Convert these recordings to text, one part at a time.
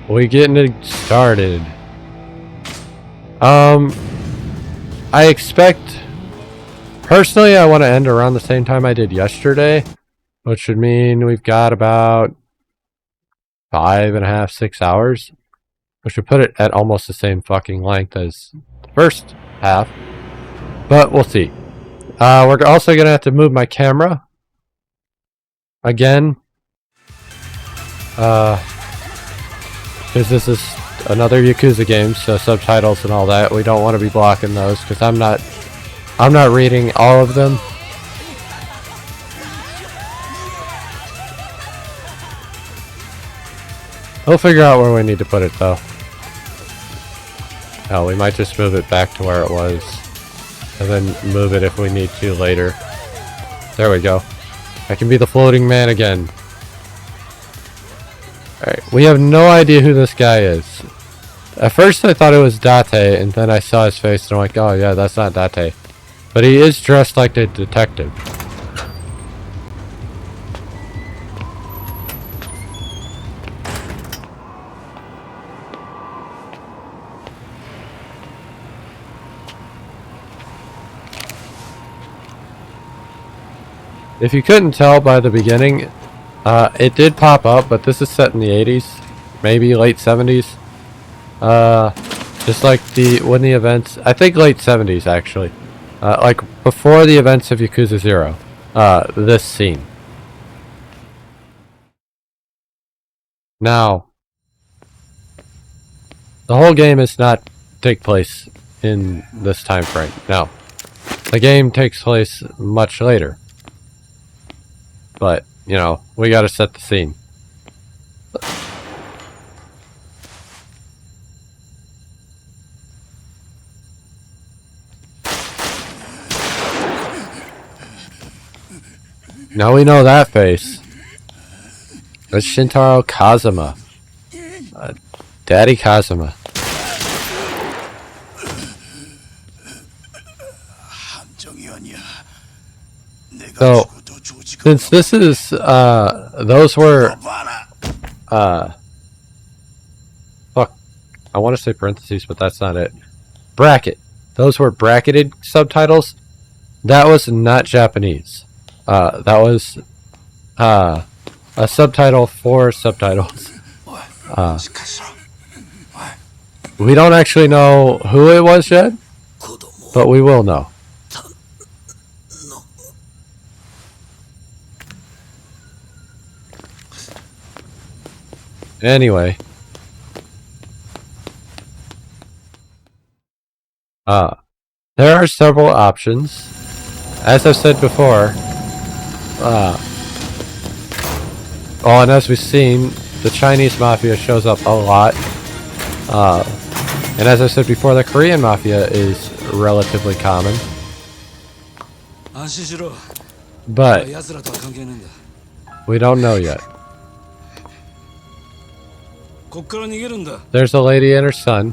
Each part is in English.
We getting it started. I expect... Personally, I want to end around the same time I did yesterday, which would mean we've got about 5.5, 6 hours, which would put it at almost the same fucking length as the first half, but we'll see. We're also going to have to move my camera again, because this is another Yakuza game, so subtitles and all that, we don't want to be blocking those, because I'm not reading all of them. We'll figure out where we need to put it, though. Oh, we might just move it back to where it was, and then move it if we need to later. There we go. I can be the floating man again. Alright, we have no idea who this guy is. At first I thought it was Date, and then I saw his face and I'm like, oh yeah, that's not Date. But he is dressed like a detective. If you couldn't tell by the beginning, it did pop up, but this is set in the 80s, maybe late 70s. Just like when the events, I think late 70s actually, like before the events of Yakuza 0, this scene. Now, the whole game does not take place in this time frame. No, the game takes place much later. But, you know, we gotta set the scene. Now we know that face. That's Shintaro Kazuma. Daddy Kazuma. So, since this is, those were, fuck, I want to say parentheses, but that's not it. Bracket. Those were bracketed subtitles. That was not Japanese. That was, a subtitle for subtitles. We don't actually know who it was yet, but we will know. Anyway. There are several options. As I've said before, oh, and as we've seen, the Chinese Mafia shows up a lot. And as I said before, the Korean Mafia is relatively common. But we don't know yet. There's a lady and her son.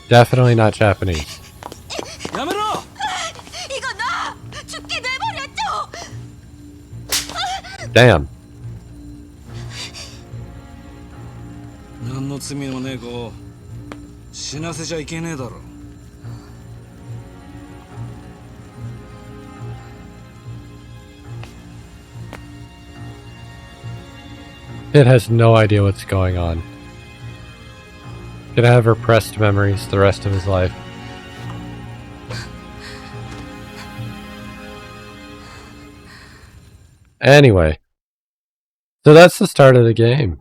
Definitely not Japanese. Damn. It has no idea what's going on. Gonna have repressed memories the rest of his life. Anyway. So that's the start of the game.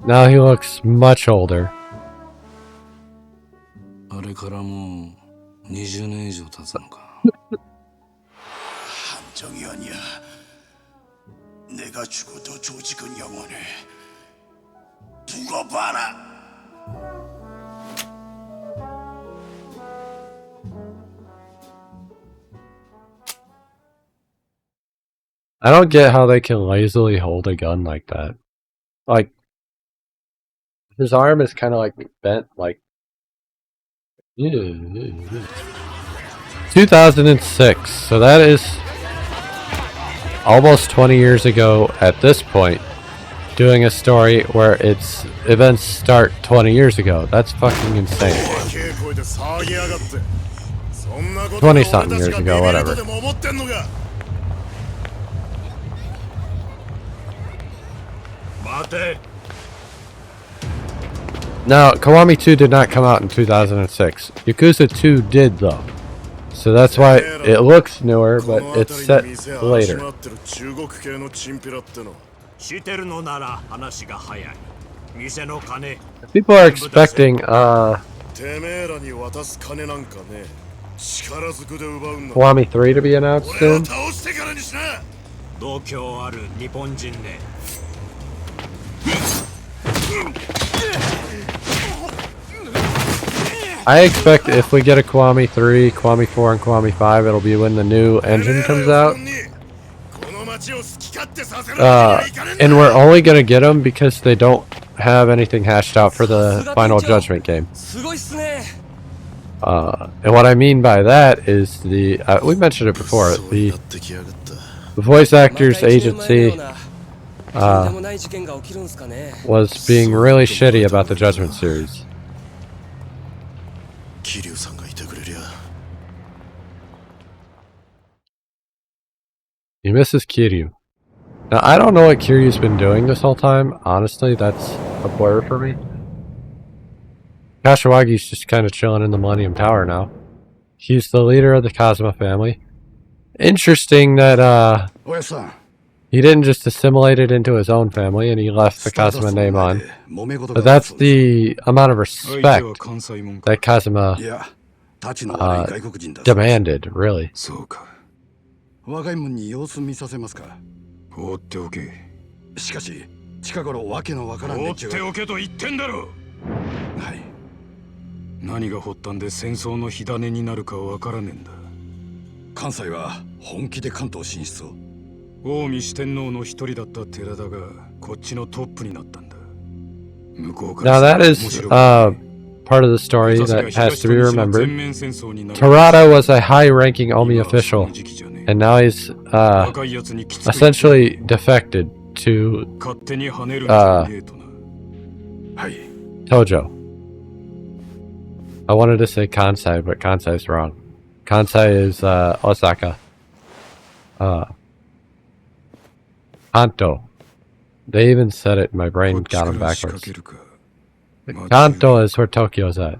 Now he looks much older. I don't get how they can lazily hold a gun like that. Like, his arm is kind of like bent, like 2006. So that is almost 20 years ago at this point. Doing a story where its events start 20 years ago. That's fucking insane. 20 something years ago, whatever. Now, Kiwami 2 did not come out in 2006. Yakuza 2 did, though. So that's why it looks newer, but it's set later. People are expecting, Kiwami 3 to be announced soon. I expect if we get a Kiwami 3, Kiwami 4, and Kiwami 5, it'll be when the new engine comes out. And we're only going to get them because they don't have anything hashed out for the Final Judgment game. And what I mean by that is we mentioned it before, the voice actors agency was being really shitty about the Judgment series. He misses Kiryu. Now, I don't know what Kiryu's been doing this whole time. Honestly, that's a blur for me. Kashiwagi's just kind of chilling in the Millennium Tower now. He's the leader of the Kazuma family. Interesting that he didn't just assimilate it into his own family and he left the Kazuma name on. But that's the amount of respect that Kazuma demanded, really. Now that is part of the story that has to be remembered. Terada was a high-ranking Omi official, and now he's essentially defected to Tojo. I wanted to say Kansai, but Kansai's wrong. Kansai is Osaka. Kanto. They even said it, my brain got them backwards. Kanto is where Tokyo's at.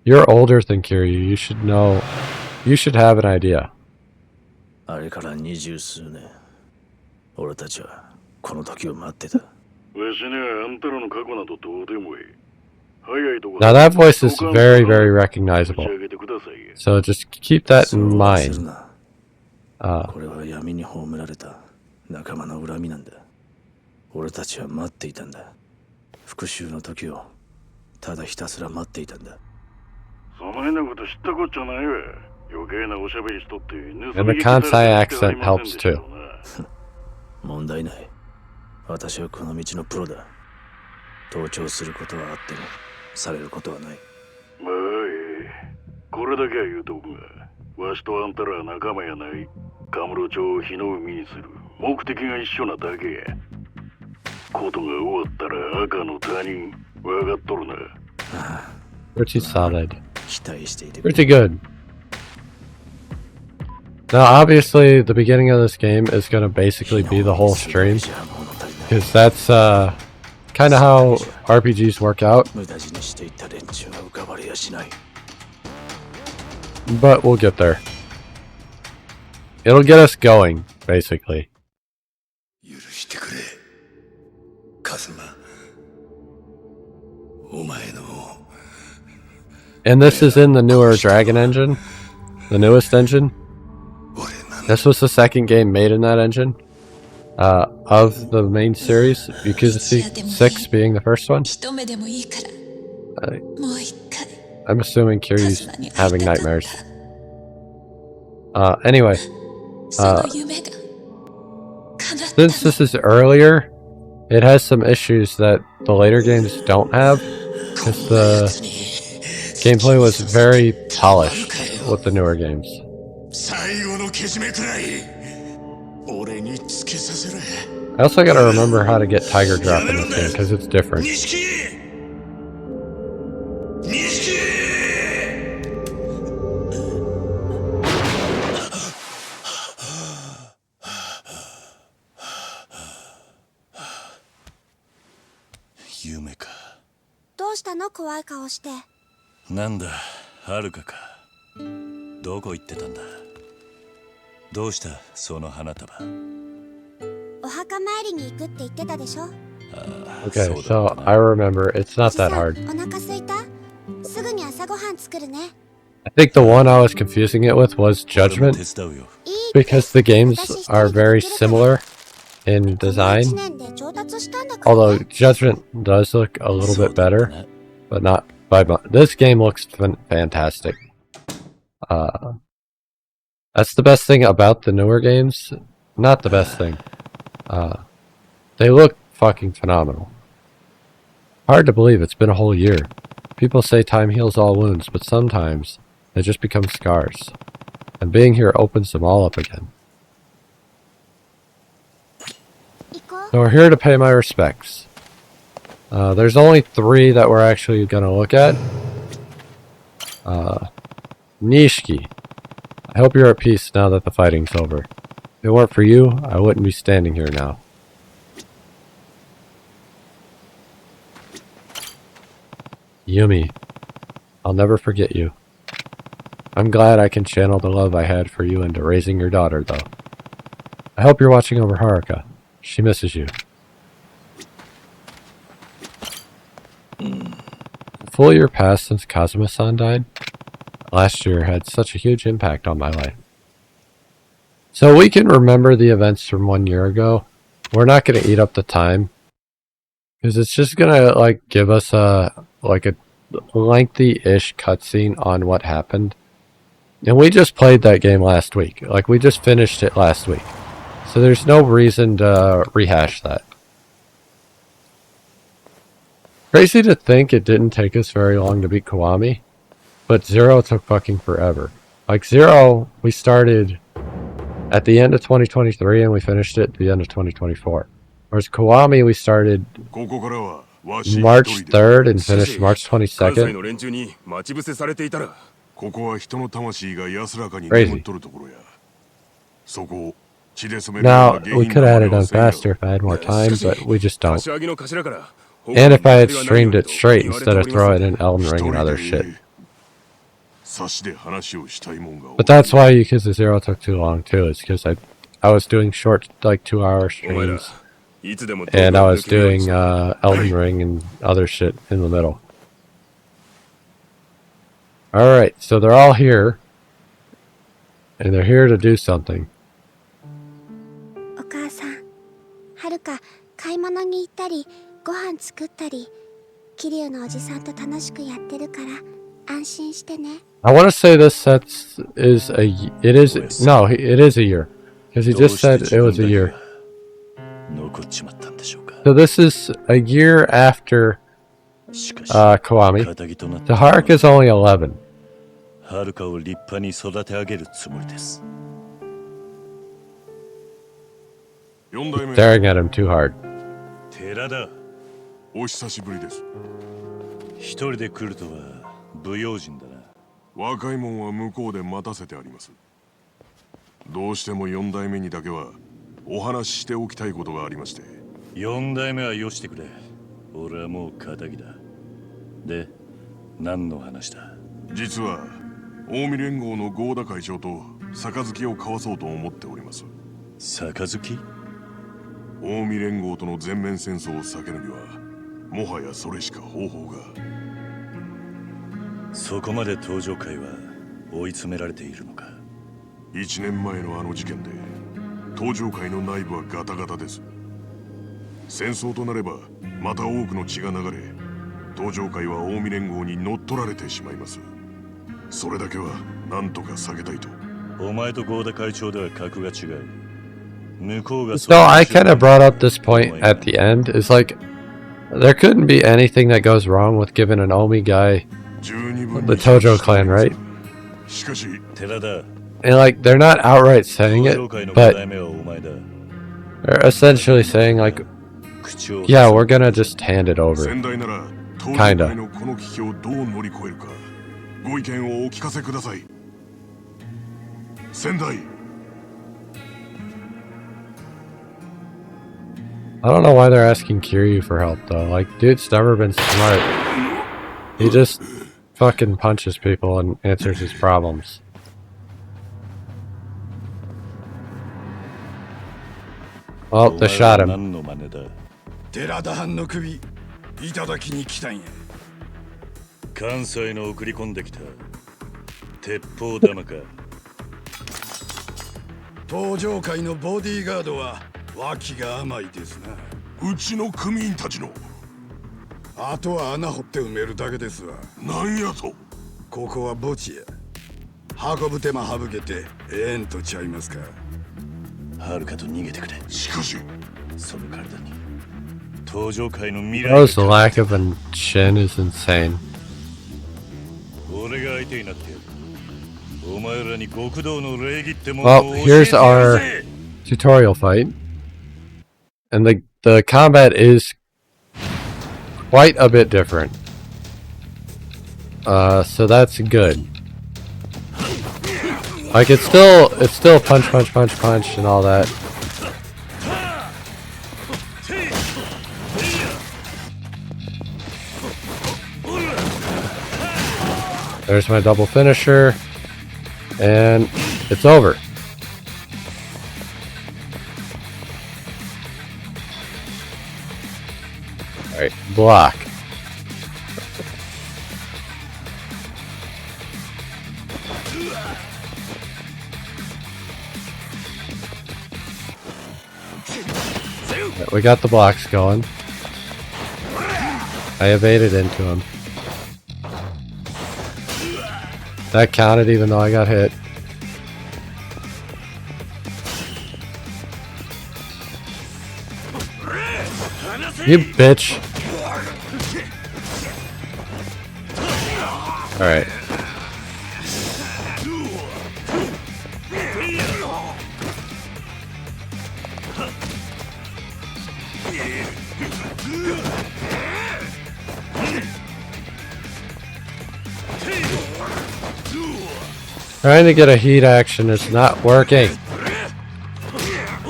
You're older than Kiryu, you should know. You should have an idea. Now that voice is very, very recognizable. So just keep that in mind. And the Kansai accent helps too. Pretty solid. Pretty good. Now obviously the beginning of this game is going to basically be the whole stream, because that's kind of how RPGs work out. But we'll get there. It'll get us going, basically. And this is in the newer Dragon engine, the newest engine. This was the second game made in that engine of the main series, Yakuza 6 being the first one. I'm assuming Kiryu's having nightmares. since this is earlier, it has some issues that the later games don't have, because the gameplay was very polished with the newer games. I also gotta remember how to get Tiger Drop in this game, because it's different. Yumeか。どうしたの怖い顔して。なんだ、はるかか。どこ行ってたんだ。どうしたその花束。お墓参りに行くって言ってたでしょ。Okay, so I remember. It's not that hard. お腹空いた？すぐに朝ごはん作るね。I think the one I was confusing it with was Judgment, because the games are very similar in design. Although Judgment does look a little bit better, but not by much. This game looks fantastic. That's the best thing about the newer games. Not the best thing. They look fucking phenomenal. Hard to believe it's been a whole year. People say time heals all wounds, but sometimes they just become scars. And being here opens them all up again. So we're here to pay my respects. There's only 3 that we're actually gonna look at. Nishiki. I hope you're at peace now that the fighting's over. If it weren't for you, I wouldn't be standing here now. Yumi. I'll never forget you. I'm glad I can channel the love I had for you into raising your daughter, though. I hope you're watching over Haruka. She misses you. A full year passed since Kazuma-san died. Last year had such a huge impact on my life. So we can remember the events from 1 year ago. We're not going to eat up the time, because it's just going to like give us a lengthy-ish cutscene on what happened. And we just played that game last week. Like, we just finished it last week. So there's no reason to rehash that. Crazy to think it didn't take us very long to beat Kiwami, but Zero took fucking forever. Like, Zero, we started at the end of 2023 and we finished it at the end of 2024. Whereas Kiwami, we started March 3rd and finished March 22nd. Crazy. Now, we could have had it done faster if I had more time, but we just don't. And if I had streamed it straight instead of throwing in Elden Ring and other shit. But that's why Yakuza 0 took too long too, is because I was doing short, like 2-hour streams. And I was doing Elden Ring and other shit in the middle. Alright, so they're all here. And they're here to do something. お母さん、はるか買い物に行ったり、ご飯作ったり、桐生のおじさんと楽しくやってるから安心してね。I want to say this is a year. Because he just said it was a year. So this is a year after Kiwami. So Haruka's only 11. Staring at him too hard. お久しぶりです。一人で来るとは不用心だな。若いもんは向こうで待たせてあります。どうしても4代目にだけはお話ししておきたいことがありまして。4代目はよしてくれ。俺はもう仇だ。で、何の話だ。実は近江連合の合田会長と杯を交わそうと思っております。杯？近江連合との全面戦争を避けるにはもはやそれしか方法が。そこまで東上会は追い詰められているのか。1年前のあの事件で東上会の内部はガタガタです。戦争となればまた多くの血が流れ、東上会は近江連合に乗っ取られてしまいます。それだけは何とか避けたいと。お前と合田会長では格が違う。So I kind of brought up this point at the end. Is like, there couldn't be anything that goes wrong with giving an Omi guy the Tojo clan, right? しかし 寺田 And like, they're not outright saying it, 東上界の五 but 代目はお前だ they're essentially saying like, 口を yeah, we're gonna just hand it over. 先代なら東上界のこの危機をどう乗り越えるかご意見をお聞かせください先代 I don't know why they're asking Kiryu for help though. Like, dude's never been smart. He just fucking punches people and answers his problems. Well, they shot him. 何の真似だ寺田藩の首いただきに来たんや関西の送り込んできた鉄砲玉か東上界のボディーガードは脇が甘いですなうちの組員たちのあとは穴掘って埋めるだけですわなんやとここは墓地や運ぶ手間省けてええんとちゃいますかはるかと逃げてくれしかしその体に東上界の未来 Bro's lack of a chin is insane. 俺が相手になってやるお前らに極道の礼儀ってものを Well, 教え here's てやる our ぜ tutorial fight. And the combat is quite a bit different. So that's good. Like, it's still punch, punch, punch, punch and all that. There's my double finisher. And it's over. Alright, block. Right, we got the blocks going. I evaded into him. That counted even though I got hit. You bitch. Alright. Trying to get a heat action is not working.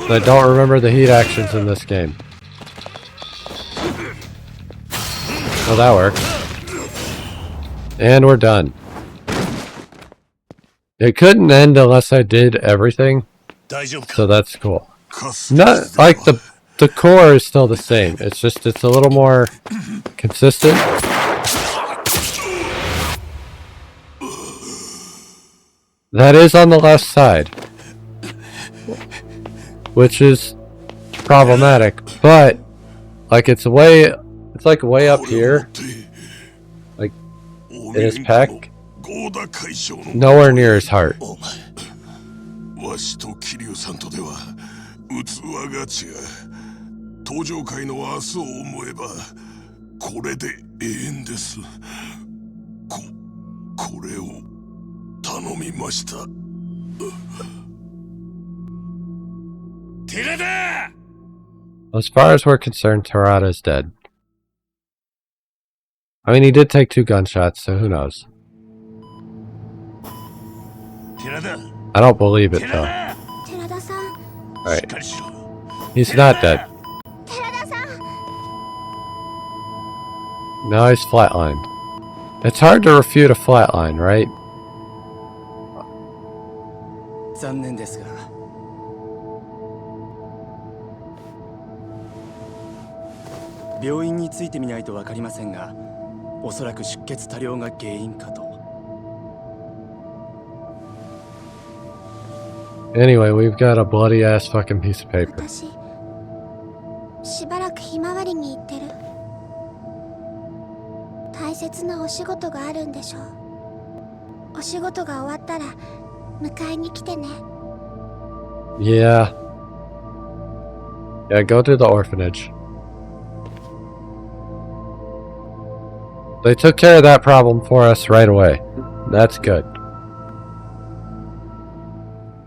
I don't remember the heat actions in this game. Oh, that worked. And we're done. It couldn't end unless I did everything, 大丈夫か so that's cool. かすか Not like the core is still the same. It's just it's a little more consistent. That is on the left side, which is problematic. But like it's like way up here, like in his pec, nowhere near his heart. お前わしと桐生さんとでは器が違う登場界の明日を思えばこれでええんですこれを頼みました寺田 As far as we're concerned, Terada's dead. I mean, he did take 2 gunshots, so who knows? 寺田 I don't believe it though. 寺田さん Alright, しっかりしろ he's not dead. 寺田さん Now he's flatlined. It's hard to refute a flatline, right? 残念ですが病院についてみないと分かりませんがおそらく出血多量が原因かと Anyway, we've got a bloody ass fucking piece of paper. 私しばらくひまわりに行ってる大切なお仕事があるんでしょうお仕事が終わったら迎えに来てね Yeah. Yeah, go to the orphanage. They took care of that problem for us right away. That's good.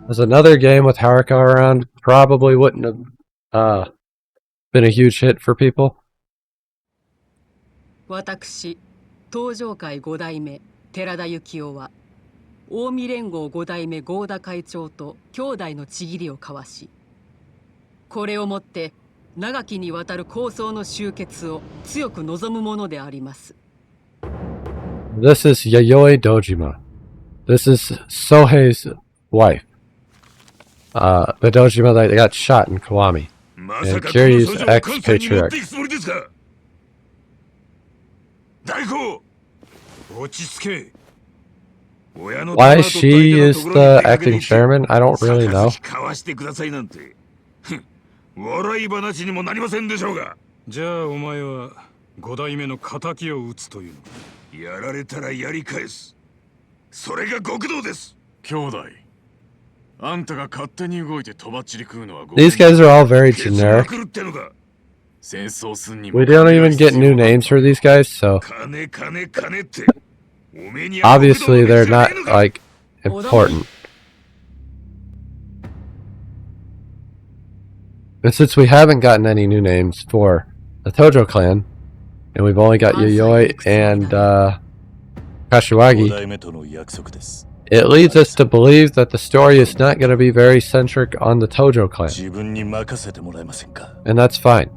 There's another game with Haruka around. Probably wouldn't have been a huge hit for people. 私、東上会5代目寺田幸雄は近江連合5代目合田会長と兄弟のちぎりを交わし、これをもって長きにわたる抗争の終結を強く望むものであります。This is Yayoi Dojima. This is Sohei's wife. The Dojima that got shot in Kiwami. And Kiryu's ex-patriarch. 大工落ち着け Why she is the acting chairman, I don't really know. 交わしてくださいなんて笑い話にもなりませんでしょうが。じゃあお前は5代目の仇を討つというのか。やられたらやり返す。それが極道です。兄弟、あんたが勝手に動いてとばっちり食うのは。 These guys are all very generic. 戦争すんにも We don't even get new names for these guys, so 金金金って。おめえに obviously they're not like important. And since we haven't gotten any new names for the Tojo clan, and we've only got Yayoi and Kashiwagi, it leads us to believe that the story is not going to be very centric on the Tojo clan. And that's fine.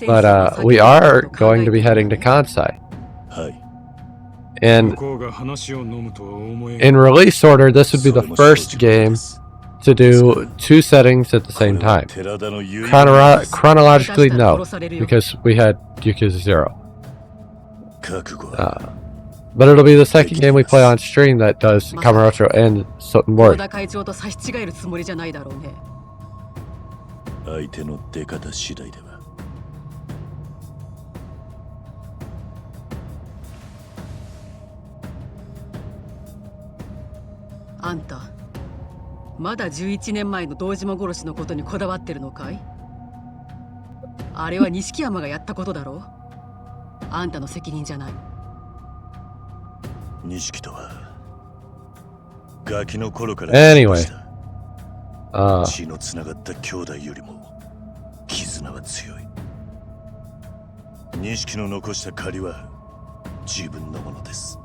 But we are going to be heading to Kansai. And in release order, this would be the first game to do two settings at the same time. Chronologically, no, because we had Yakuza 0. But it'll be the second game we play on stream that does Kamurocho and Sotenborg. 相手の出方次第では。あんた、まだ11年前の堂島殺しのことにこだわってるのかい？あれは錦山がやったことだろう？あんたの責任じゃない。錦とはガキの頃から Anyway. 血のつながった兄弟よりも絆は強い。錦の残した借りは自分のものです。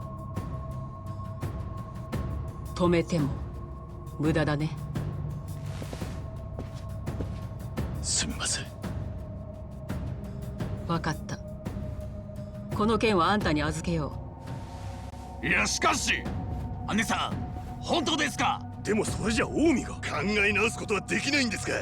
止めても無駄だね。すみません。分かった。この件はあんたに預けよう。いやしかし姉さん本当ですか？でもそれじゃ近江が考え直すことはできないんですか？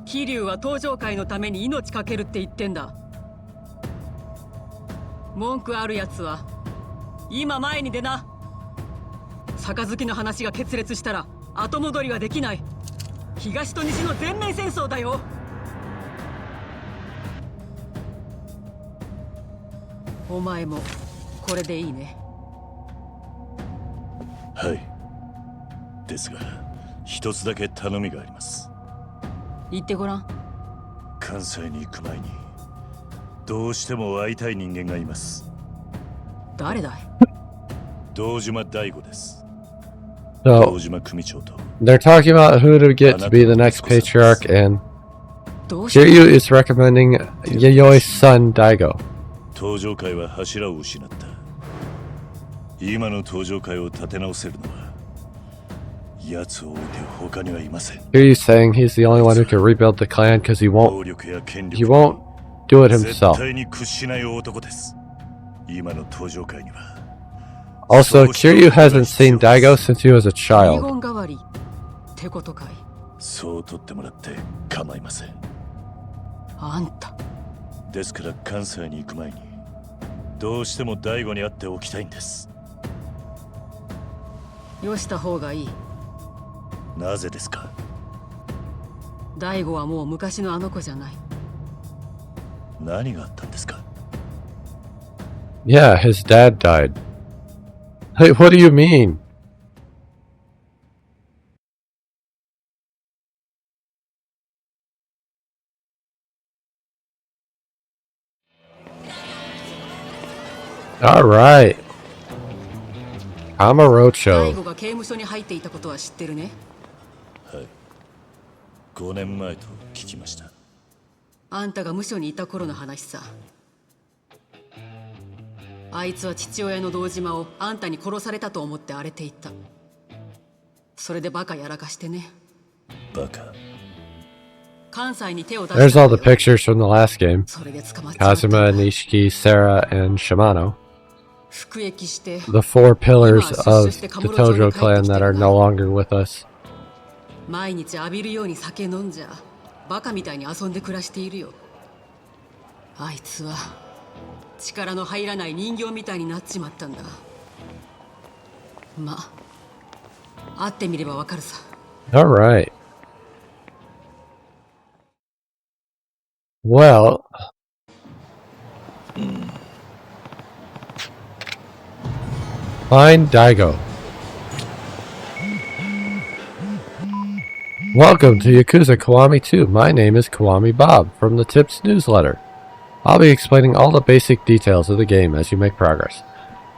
桐生は登場会のために命かけるって言ってんだ。文句あるやつは今前に出な。杯の話が決裂したら後戻りはできない。東と西の全面戦争だよ。お前もこれでいいね。はい。ですが一つだけ頼みがあります。言ってごらん。関西に行く前にどうしても会いたい人間がいます。誰だい？堂島大吾です。 So, 堂島組長と they're talking about who to get to be the next patriarch, and Kiryu is recommending Yayoi's son, Daigo. 登場会は柱を失った。今の登場会を立て直せるのは奴を置いて他にはいません。 Kiryu's saying he's the only one who can rebuild the clan because he won't do it 絶 himself. 対に屈しない男です。今の登場会には Also, Kiryu hasn't seen Daigo since he was a 遺 child. 言代わりってことかい？そう取ってもらって構いません。あんた。ですから関西に行く前にどうしても大吾に会っておきたいんです。よした方がいい。なぜですか？大吾はもう昔のあの子じゃない。何があったんですか? Yeah, his dad died. Hey, what do you mean? Alright. I'm a 大 roadshow. 悟が刑務所に入っていたことは知ってるね。はい。5年前と聞きました。あんたが無所にいた頃の話さ。あいつは父親の堂島をあんたに殺されたと思って荒れていた。それでバカやらかしてね。バカ。関西に手を出した。 There's all the pictures from the last game. それで捕まっちまった。 Kazuma, Nishiki, Sarah, and Shimano. 服役して The four pillars of the Tojo clan that are no longer with us. 毎日浴びるように酒飲んじゃバカみたいに遊んで暮らしているよ。あいつは力の入らない人形みたいになっちまったんだ。まあ会ってみればわかるさ。 Alright. Well, find Daigo. Welcome to Yakuza Kiwami 2. My name is Kiwami Bob from the Tips newsletter. I'll be explaining all the basic details of the game as you make progress.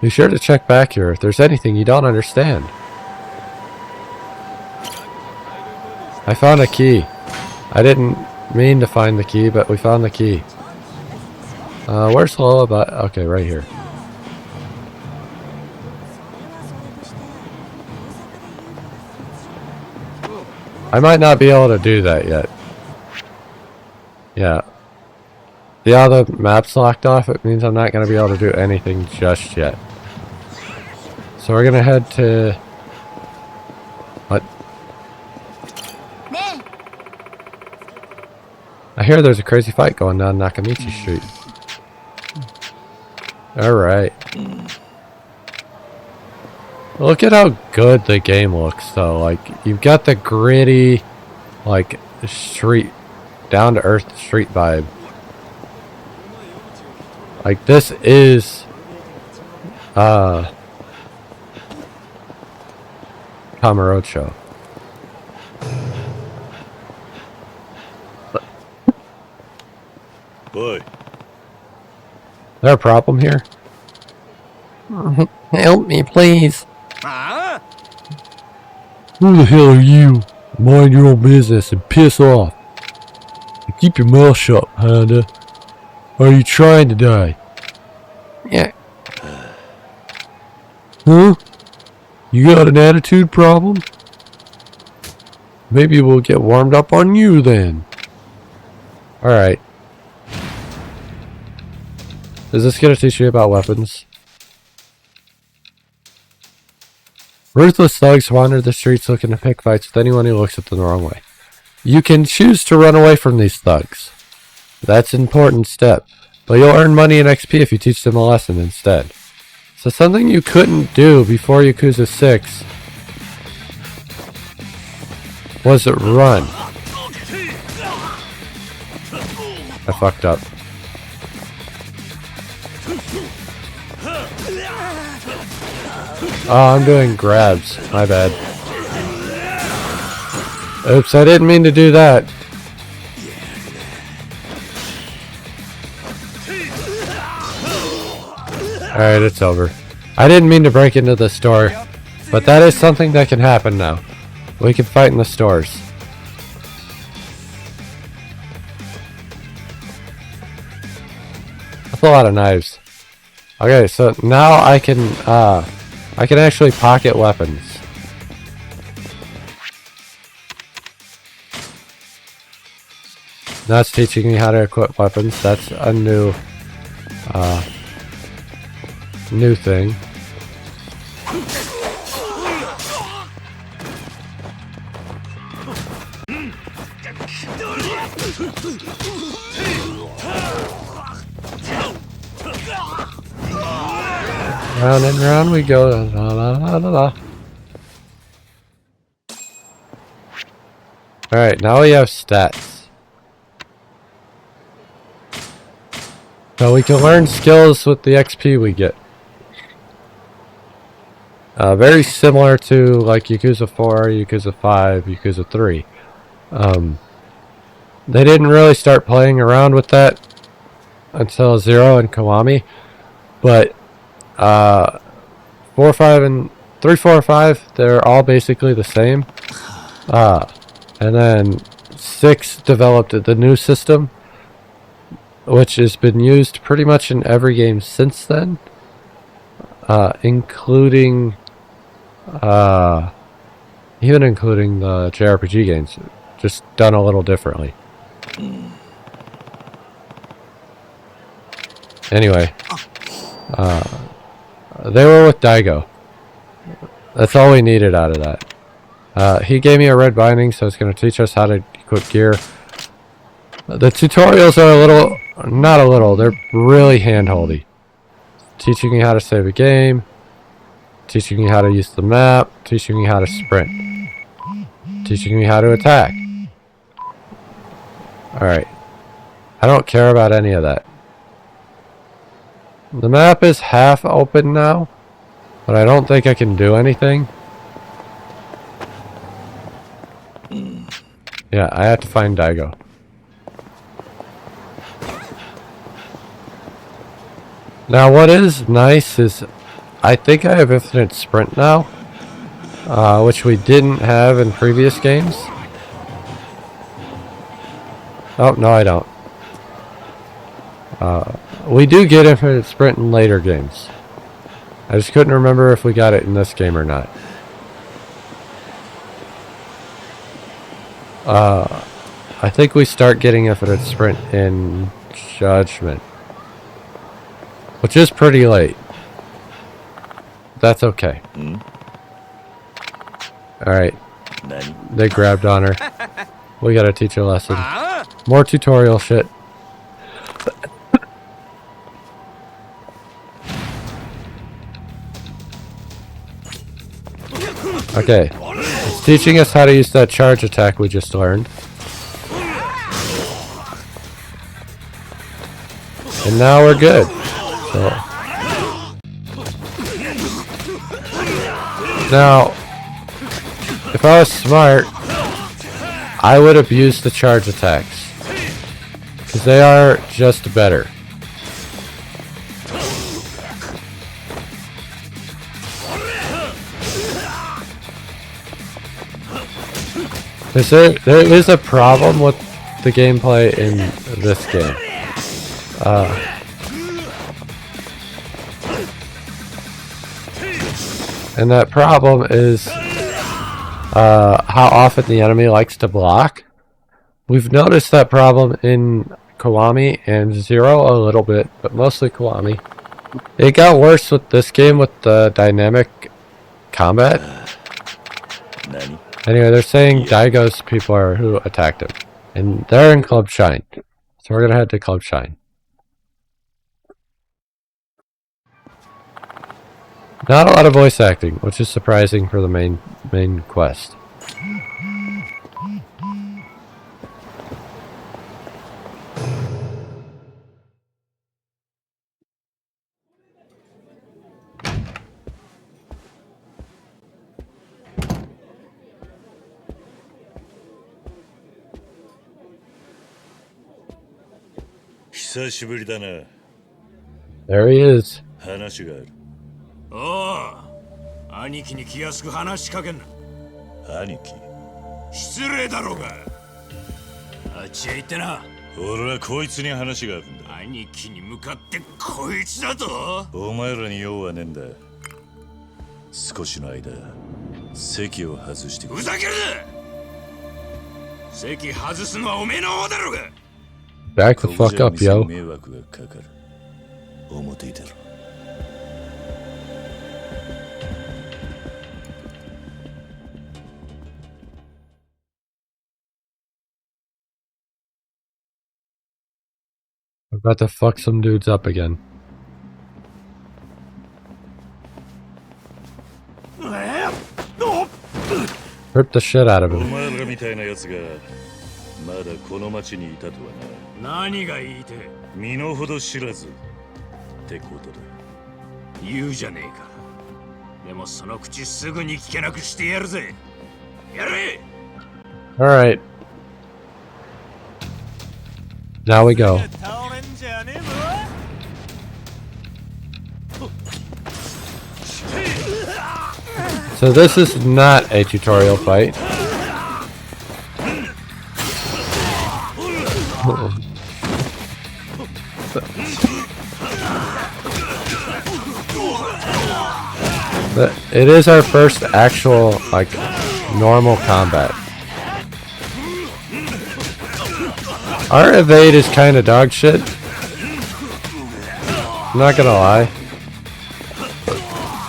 Be sure to check back here if there's anything you don't understand. I found a key. I didn't mean to find the key, but we found the key. Where's the lullaby? Okay, right here. I might not be able to do that yet. Yeah. Yeah, the map's locked off. It means I'm not going to be able to do anything just yet. So we're going to head to... What? I hear there's a crazy fight going down Nakamichi Street. Alright. Look at how good the game looks though. Like, you've got the gritty, like, street, down-to-earth street vibe. Like, this is, Kamarocho. Boy. Is there a problem here? Help me, please. Who the hell are you? Mind your own business and piss off. And keep your mouth shut, Honda. Are you trying to die? Yeah. Huh? You got an attitude problem? Maybe we'll get warmed up on you then. Alright. Is this gonna teach you about weapons? Ruthless thugs wander the streets looking to pick fights with anyone who looks at them the wrong way. You can choose to run away from these thugs. That's an important step, but you'll earn money and XP if you teach them a lesson instead. So something you couldn't do before Yakuza 6 was run. I fucked up. Oh, I'm doing grabs. My bad. Oops, I didn't mean to do that. Alright, it's over. I didn't mean to break into the store, but that is something that can happen now. We can fight in the stores. That's a lot of knives. Okay, so now I can actually pocket weapons. That's teaching me how to equip weapons. That's a new thing. Round and round we go. La, la, la, la, la. Alright, now we have stats. So we can learn skills with the XP we get. Very similar to like Yakuza 4, Yakuza 5, Yakuza 3. They didn't really start playing around with that until 0 and Kiwami, but 4, 5, and 3, 4, 5, they're all basically the same. And then 6 developed the new system, which has been used pretty much in every game since then, including even including the JRPG games, just done a little differently. Anyway, they were with Daigo. That's all we needed out of that. He gave me a red binding, so it's going to teach us how to equip gear. The tutorials are a little, not a little, they're really hand-holdy. Teaching you how to save a game, teaching you how to use the map, teaching you how to sprint, teaching you how to attack. Alright. I don't care about any of that. The map is half open now, but I don't think I can do anything. Yeah, I have to find Daigo. Now what is nice is I think I have infinite sprint now, which we didn't have in previous games. Oh, no I don't. We do get infinite sprint in later games. I just couldn't remember if we got it in this game or not. I think we start getting infinite sprint in Judgment, which is pretty late. That's okay. Alright. They grabbed on her. We gotta teach a lesson. More tutorial shit. Okay. It's teaching us how to use that charge attack we just learned. And now we're good. So. Now, if I was smart, I would have used the charge attacks, because they are just better. There is a problem with the gameplay in this game. And that problem is how often the enemy likes to block. We've noticed that problem in Kiwami and 0 a little bit, but mostly Kiwami. It got worse with this game with the dynamic combat. Anyway, they're saying Daigo's people are who attacked him. And they're in Club Shine. So we're gonna head to Club Shine. Not a lot of voice acting, which is surprising for the main quest. There he is. 話がある。おう、兄貴に気安く話しかけんな。兄貴。失礼だろうが。あっちへ行ってな。俺はこいつに話があるんだ。兄貴に向かってこいつだと。お前らに用はねえんだ。少しの間、席を外してくれ。ふざけるな。席外すのはおめえの方だろうが。Back the fuck up, yo. 迷惑がかかる。表だろ。We're about to fuck some dudes up again. Rip the shit out of him. まだこの町にいたとはな。何が言いて身の程知らずってことだ。言うじゃねえか。でもその口すぐに聞けなくしてやるぜ。やれ。 Alright. Now we go. So this is not a tutorial fight. But it is our first actual, like, normal combat. Our evade is kind of dog shit. I'm not gonna lie.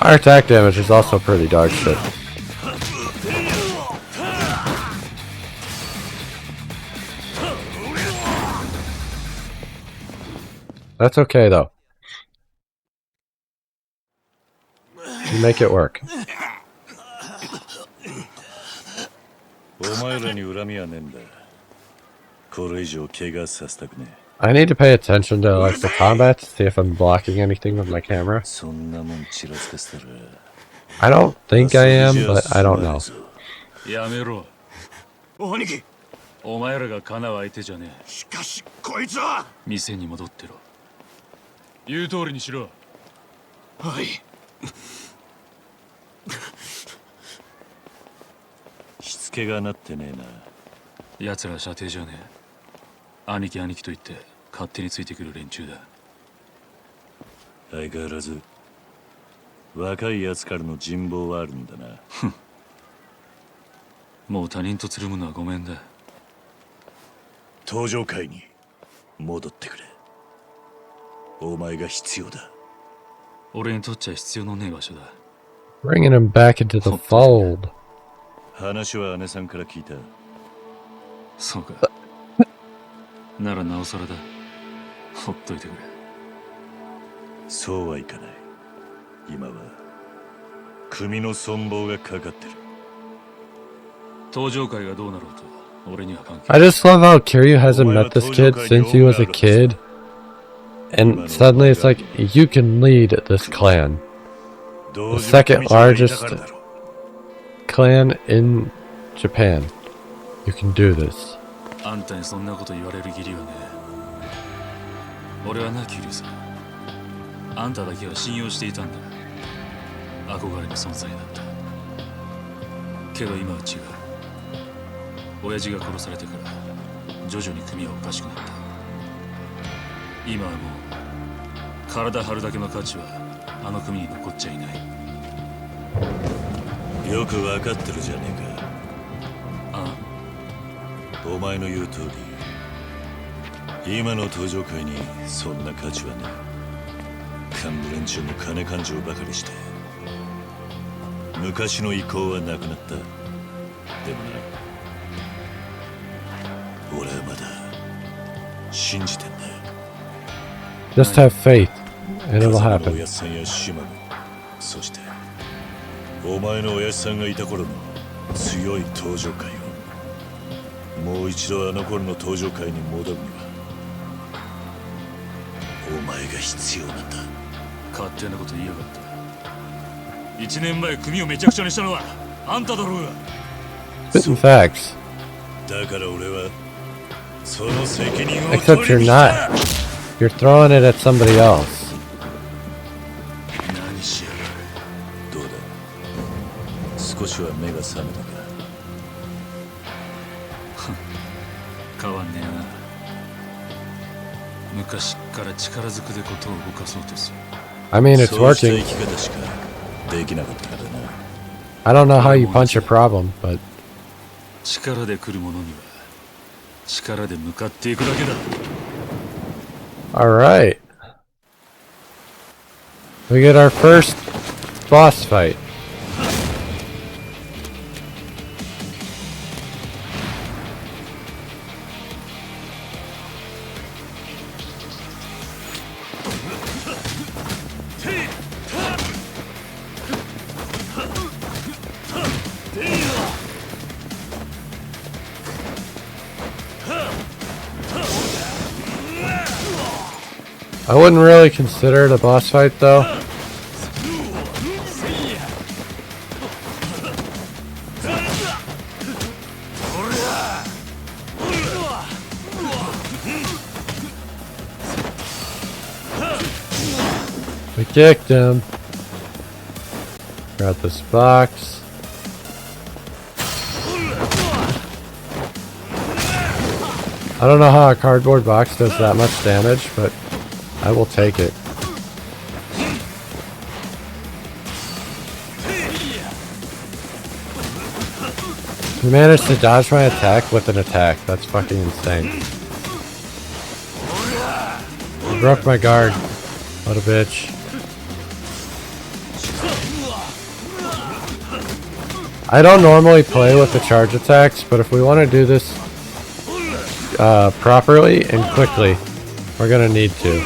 Our attack damage is also pretty dog shit. That's okay though. You make it work. お前らに恨みはねえんだ。これ以上怪我させたくねえ。 I need to pay attention to like the combat to see if I'm blocking anything with my camera. そんなもんちらつかせたら I don't think I am, but I don't know. やめろ。兄貴。お前らがかなう相手じゃねえ。しかしこいつは店に戻ってろ。言う通りにしろ。はい。しつけがなってねえな。奴ら射程じゃねえ。兄貴兄貴と言って勝手についてくる連中だ。相変わらず若い奴からの人望はあるんだな。もう他人とつるむのはごめんだ。登場会に戻ってくれ。お前が必要だ。俺にとっちゃ必要のねえ場所だ。 Bringing him back into the fold. 話は姉さんから聞いた。そうか。ならなおさらだ。ほっといてくれ。そうはいかない。今は組の存亡がかかってる。登場会がどうなろうと俺には関係 I just love how Kiryu hasn't met this kid since he was a kid. And suddenly it's like, you can lead this clan. The second largest clan in Japan. You can do this. あんたにそんなこと言われる義理はね。俺はな、キリュウさん。あんただけは信用していたんだ。憧れの存在だった。けど今は違う。親父が殺されてから徐々に組はおかしくなった。今はもう体張るだけの価値はあの組に残っちゃいない。よくわかってるじゃねえか。ああ。お前の言う通り、今の登場会にそんな価値はない。幹部連中の金勘定ばかりして、昔の意向はなくなった。でもな、俺はまだ信じてんだ。Just have faith, and it'll 風間の happen. 親父さんや島野、そしてお前の親父さんがいた頃の強い登場会をもう一度あの頃の登場会に戻るにはお前が必要なんだ。勝手なこと言いやがった。1年前組をめちゃくちゃにしたのはあんただろうが。 Spitting facts. だから俺はその責任を Except 取り you're に来 not. た。 You're throwing it at somebody else. 何しやがる。どうだ、少しは目が覚めたか。変わんねえな。昔から力ずくでことを動かそうとする。 I mean, it's そうした working. 生き方しかできなかったからな。 I don't know how you punch a problem, but 力で来るものには力で向かっていくだけだ。 alright. We get our first boss fight. I wouldn't really consider it a boss fight though. We kicked him. Grab this box. I don't know how a cardboard box does that much damage, but I will take it. We managed to dodge my attack with an attack. That's fucking insane. I broke my guard. What a bitch. I don't normally play with the charge attacks, but if we want to do this properly and quickly, we're gonna need to.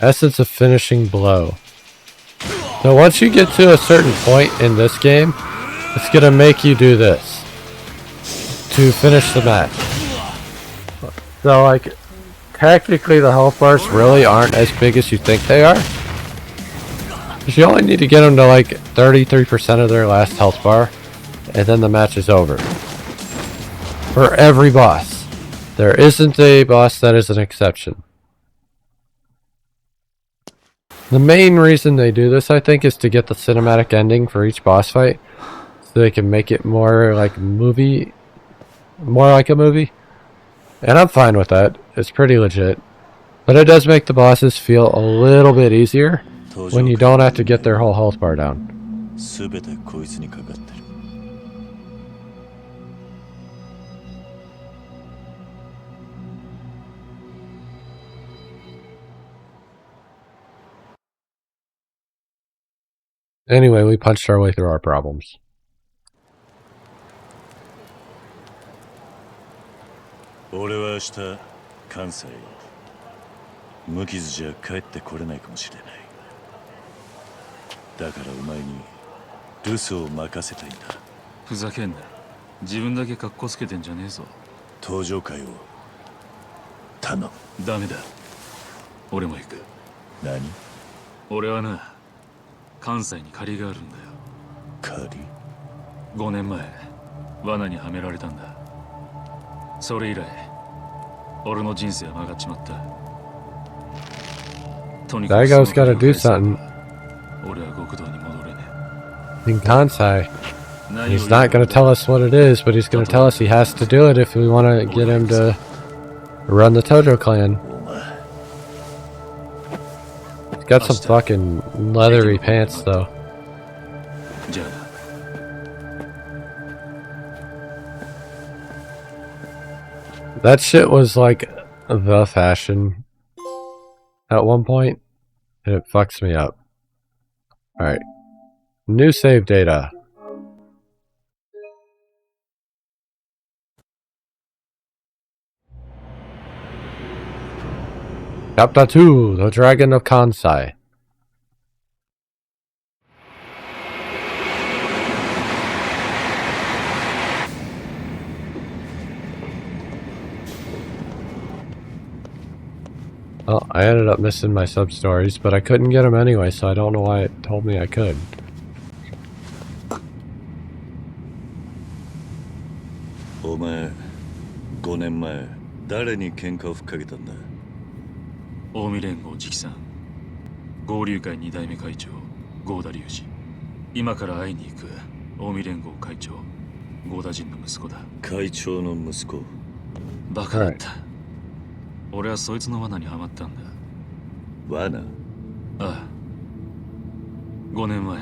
Essence of finishing blow. Now once you get to a certain point in this game, it's gonna make you do this to finish the match. So like, technically the health bars really aren't as big as you think they are. You only need to get them to like 33% of their last health bar, and then the match is over. For every boss. There isn't a boss that is an exception. The main reason they do this, I think, is to get the cinematic ending for each boss fight, so they can make it more like a movie. And I'm fine with that. It's pretty legit. But it does make the bosses feel a little bit easier when you don't have to get their whole health bar down. Anyway, we punched our way through our problems. Ore wa na, Kansai ni kari ga aruんだよ。Kari? 5年前、罠にはめられたんだ。それ以来、俺の人生は曲がっちまった。とにかく Daigo's gotta do something. 俺は極道に戻れねえ。In Kansai. He's not gonna tell us what it is, but he's gonna tell us he has to do it if we want to get him to run the Tojo clan. Got some fucking leathery pants though. That shit was like the fashion at one point, and it fucks me up. Alright. New save data. Chapter 2, The Dragon of Kansai. Well, I ended up missing my sub-stories, but I couldn't get them anyway, so I don't know why it told me I could. Omae, 5年前、誰に喧嘩をふっかけたんだ？近江連合直参合流会2代目会長合田隆二、今から会いに行く近江連合会長合田陣の息子だ。会長の息子。バカだった、俺はそいつの罠にはまったんだ。罠？ああ、5年前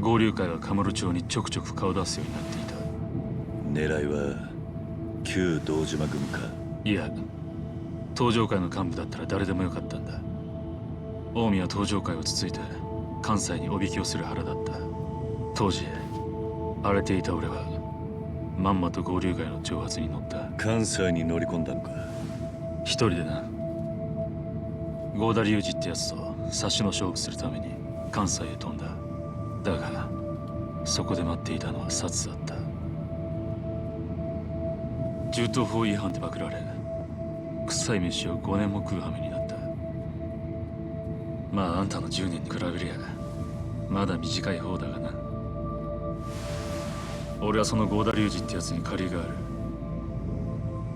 合流会はカムロ町にちょくちょく顔出すようになっていた。狙いは旧道島組か？いや、東条会の幹部だったら誰でもよかったんだ。近江は東条会をつついて関西におびき寄せる腹だった。当時荒れていた俺はまんまと合流会の挑発に乗った。関西に乗り込んだのか。一人でな。合田隆二ってやつと差しの勝負するために関西へ飛んだ。だがそこで待っていたのは殺だった。銃刀法違反でパクられ、臭い飯を5年も食う羽目になった。まああんたの10年に比べりゃまだ短い方だがな。俺はその合田隆二ってやつに借りがある。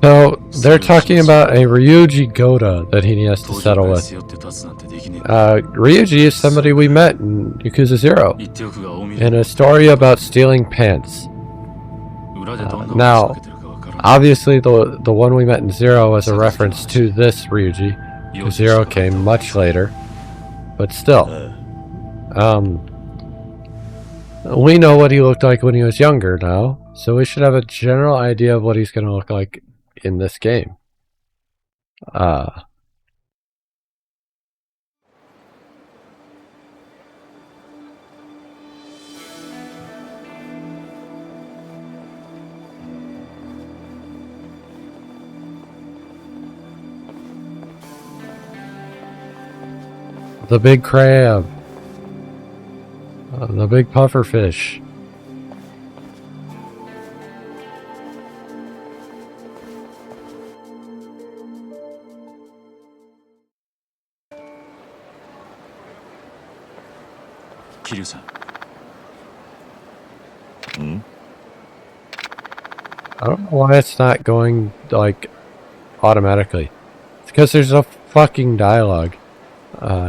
So they're talking about a Ryuji Goda that he has to 搭 settle 乗会 with. 背負って立つなんてできねえ。 Ryuji is somebody we met in Yakuza 0言っておくが大見 in a story about stealing pants. 裏でどんなことを避けてるかわからん。 Obviously, the one we met in Zero was a reference to this Ryuji, because Zero came much later. But still, we know what he looked like when he was younger now, so we should have a general idea of what he's going to look like in this game. The big crab. The big puffer fish. Kiryu-san. I don't know why it's not going, like, automatically. It's because there's no fucking dialogue.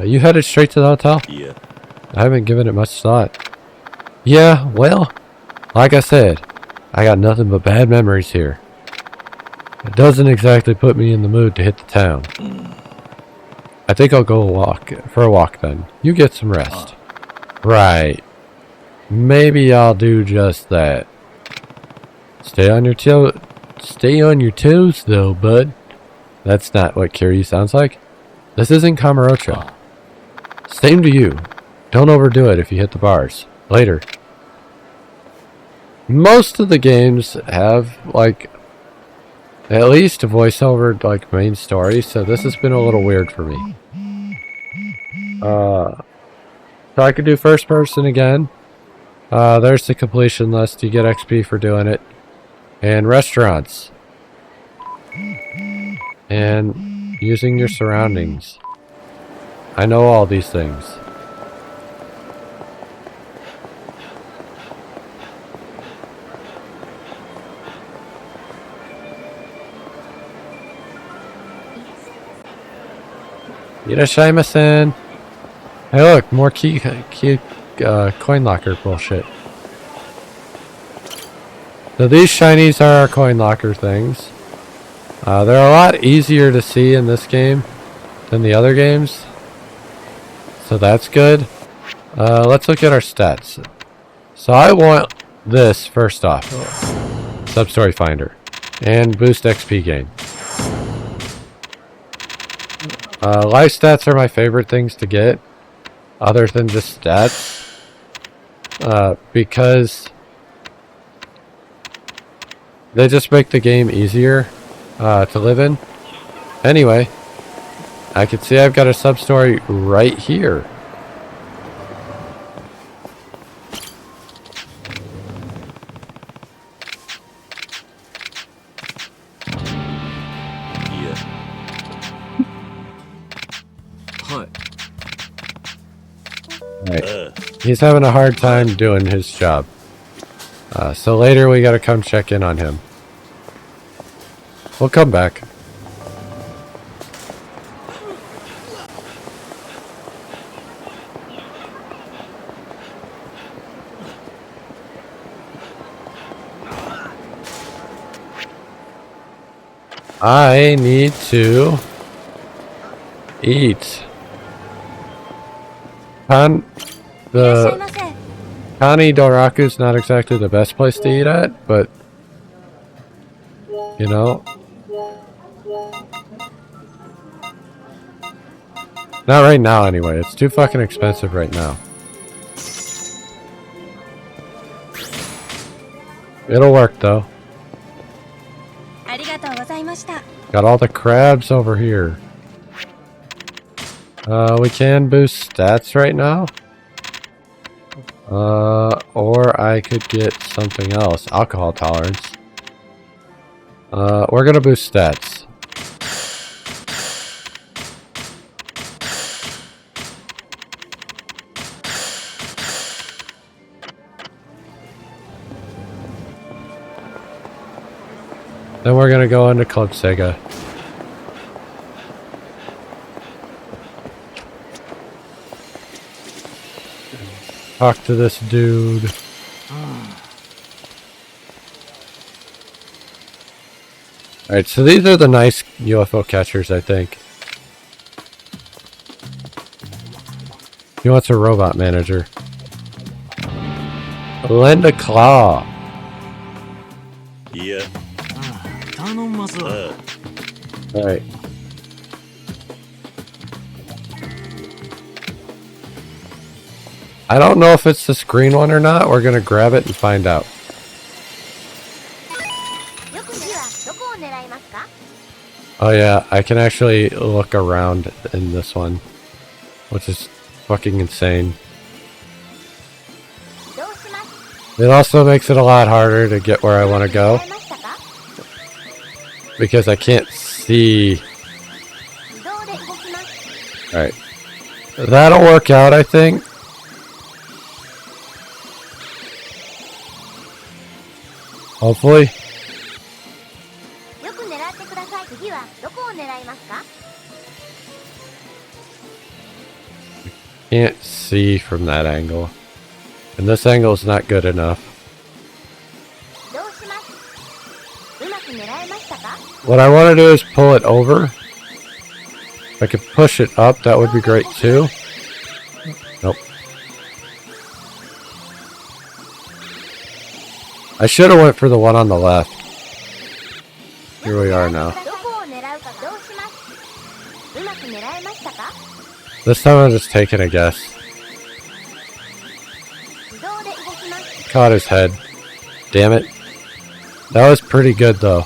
You headed straight to the hotel? Yeah. I haven't given it much thought. Yeah, well, like I said, I got nothing but bad memories here. It doesn't exactly put me in the mood to hit the town. I think I'll go for a walk then. You get some rest. Right. Maybe I'll do just that. Stay on your toes though, bud. That's not what Kiryu sounds like. This isn't Kamurocho. Same to you. Don't overdo it if you hit the bars. Later. Most of the games have, like, at least a voiceover, like, main story, so this has been a little weird for me. So I could do first person again. There's the completion list. You get XP for doing it. And restaurants. And using your surroundings. I know all these things. Irashimasen. Hey look, more coin locker bullshit. So these shinies are our coin locker things. They're a lot easier to see in this game than the other games. So that's good. Let's look at our stats. So I want this first off. Substory Finder. And boost XP gain. Life stats are my favorite things to get, other than just stats, because they just make the game easier to live in. Anyway, I can see I've got a sub-story right here. Right. He's having a hard time doing his job. So later we gotta come check in on him. We'll come back. I need to eat. The Kani Doraku's not exactly the best place to eat at, but you know, not right now anyway. It's too fucking expensive right now. It'll work though. ございました。 Got all the crabs over here. We can boost stats right now. Or I could get something else. Alcohol tolerance. We're gonna boost stats. Then we're gonna go into Club Sega. Talk to this dude. Alright, so these are the nice UFO catchers, I think. He wants a robot manager. Lend a claw. Yeah. Alright. I don't know if it's the screen one or not. We're gonna grab it and find out. Oh yeah, I can actually look around in this one, which is fucking insane. It also makes it a lot harder to get where I want to go, because I can't see. Alright. That'll work out, I think. Hopefully. Can't see from that angle. And this angle is not good enough. What I want to do is pull it over. If I could push it up, that would be great too. Nope. I should have went for the one on the left. Here we are now. This time I'm just taking a guess. Caught his head. Damn it. That was pretty good though.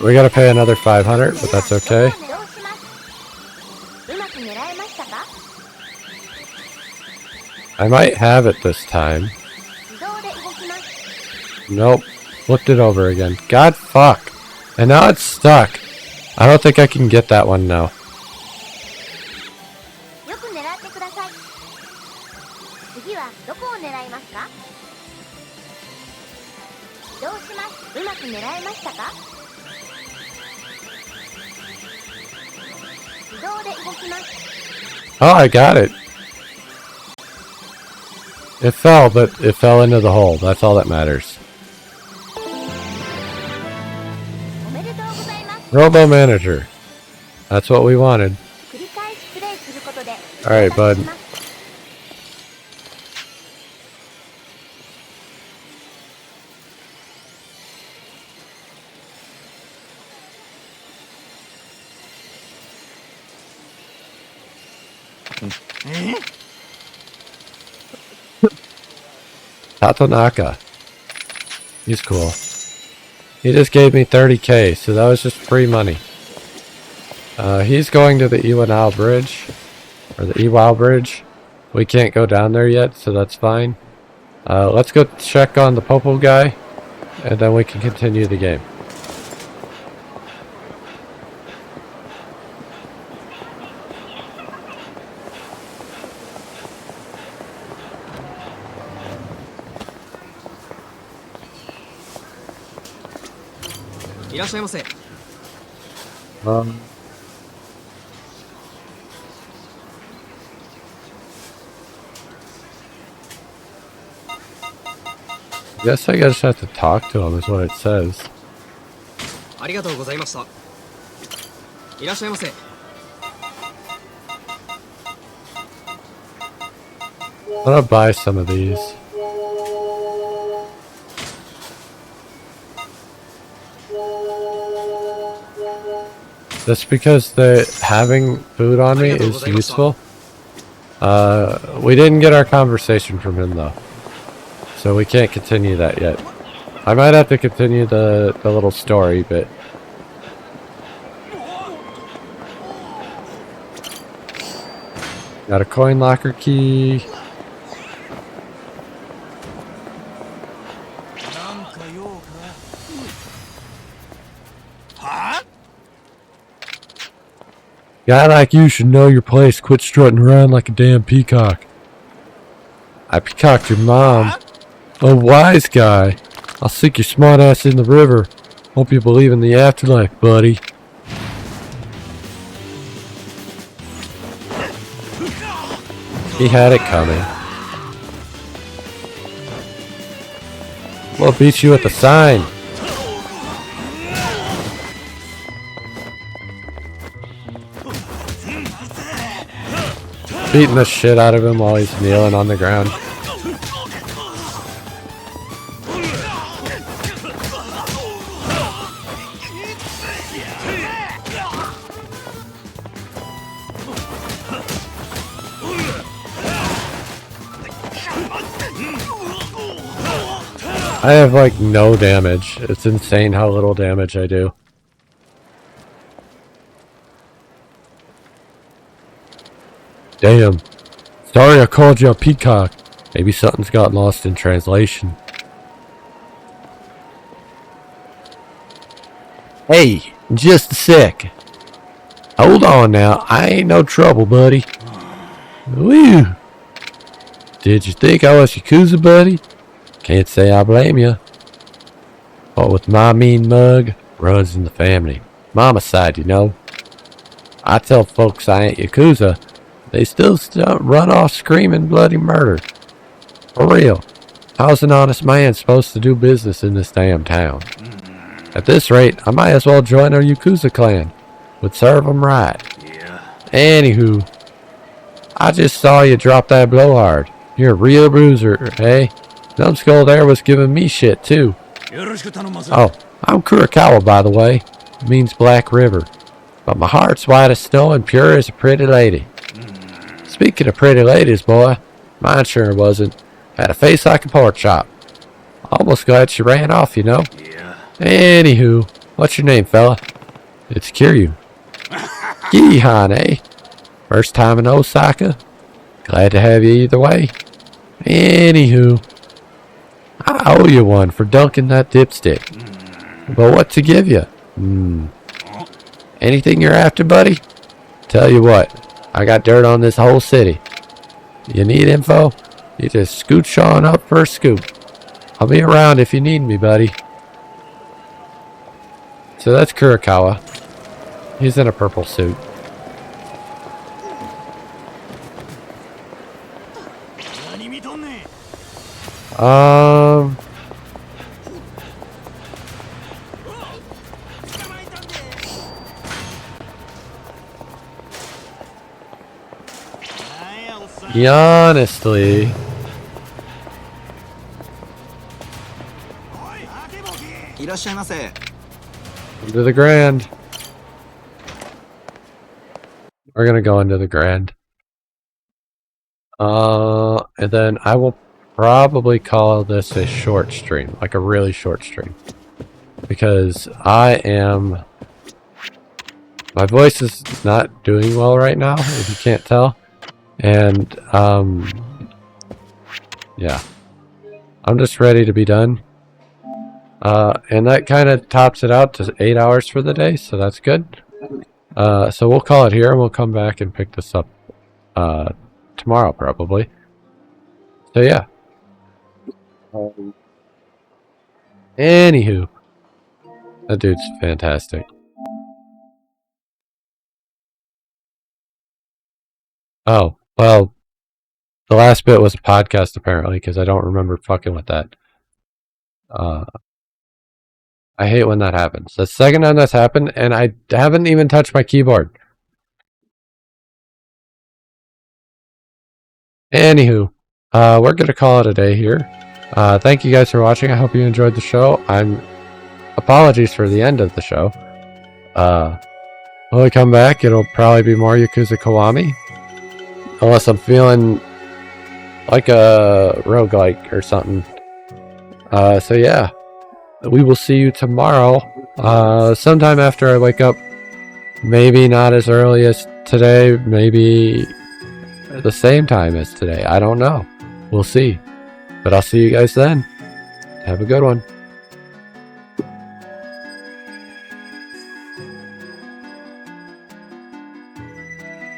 We gotta pay another 500, but that's okay. I might have it this time. Nope. Flipped it over again. God fuck. And now it's stuck. I don't think I can get that one now. Oh, I got it. It fell, but it fell into the hole. That's all that matters. Robo Manager. That's what we wanted. Alright, bud. Tatonaka. He's cool. He just gave me 30k, so that was just free money. He's going to the Iwanao Bridge. Or the Iwao Bridge. We can't go down there yet, so that's fine. Let's go check on the Popo guy. And then we can continue the game. Guess I just have to talk to him is what it says. I want to buy some of these. Just because having food on me is useful. We didn't get our conversation from him though. So we can't continue that yet. I might have to continue the little story, but... Got a coin locker key. Guy like you should know your place. Quit strutting around like a damn peacock. I peacocked your mom. A wise guy. I'll sink your smart ass in the river. Hope you believe in the afterlife, buddy. He had it coming. We'll beat you at the sign. Beating the shit out of him while he's kneeling on the ground. I have like no damage. It's insane how little damage I do. Damn. Sorry I called you a peacock. Maybe something's got lost in translation. Hey, just a sec. Hold on now. I ain't no trouble, buddy. Woo. Did you think I was Yakuza, buddy? Can't say I blame you. But with my mean mug, runs in the family. Mama's side, you know. I tell folks I ain't Yakuza. They still run off screaming bloody murder. For real. How's an honest man supposed to do business in this damn town? At this rate, I might as well join our Yakuza clan. Would serve 'em right. Yeah. Anywho, I just saw you drop that blowhard. You're a real bruiser, hey? Numbskull there was giving me shit too. Oh, I'm Kurokawa, by the way. It means Black River. But my heart's white as snow and pure as a pretty lady. Speaking of pretty ladies, boy, mine sure wasn't. Had a face like a pork chop. Almost glad she ran off, you know. Yeah. Anywho, what's your name, fella? It's Kiryu. Gihan, eh? First time in Osaka? Glad to have you either way. Anywho, I owe you one for dunking that dipstick. But what to give you? Anything you're after, buddy? Tell you what, I got dirt on this whole city. You need info? You just scooch on up for a scoop. I'll be around if you need me, buddy. So that's Kurokawa. He's in a purple suit. Honestly, into the Grand. We're gonna go into the Grand. And then I will probably call this a short stream, like a really short stream, because my voice is not doing well right now, if you can't tell. And, yeah. I'm just ready to be done. And that kind of tops it out to 8 hours for the day, so that's good. So we'll call it here, and we'll come back and pick this up, tomorrow, probably. So, yeah. Anywho. That dude's fantastic. Oh. Well, the last bit was a podcast, apparently, because I don't remember fucking with that. I hate when that happens. The second time that's happened, and I haven't even touched my keyboard. Anywho, we're going to call it a day here. Thank you guys for watching. I hope you enjoyed the show. Apologies for the end of the show. When we come back, it'll probably be more Yakuza Kiwami. Unless I'm feeling like a roguelike or something. So yeah, we will see you tomorrow. Sometime after I wake up. Maybe not as early as today. Maybe at the same time as today. I don't know. We'll see. But I'll see you guys then. Have a good one.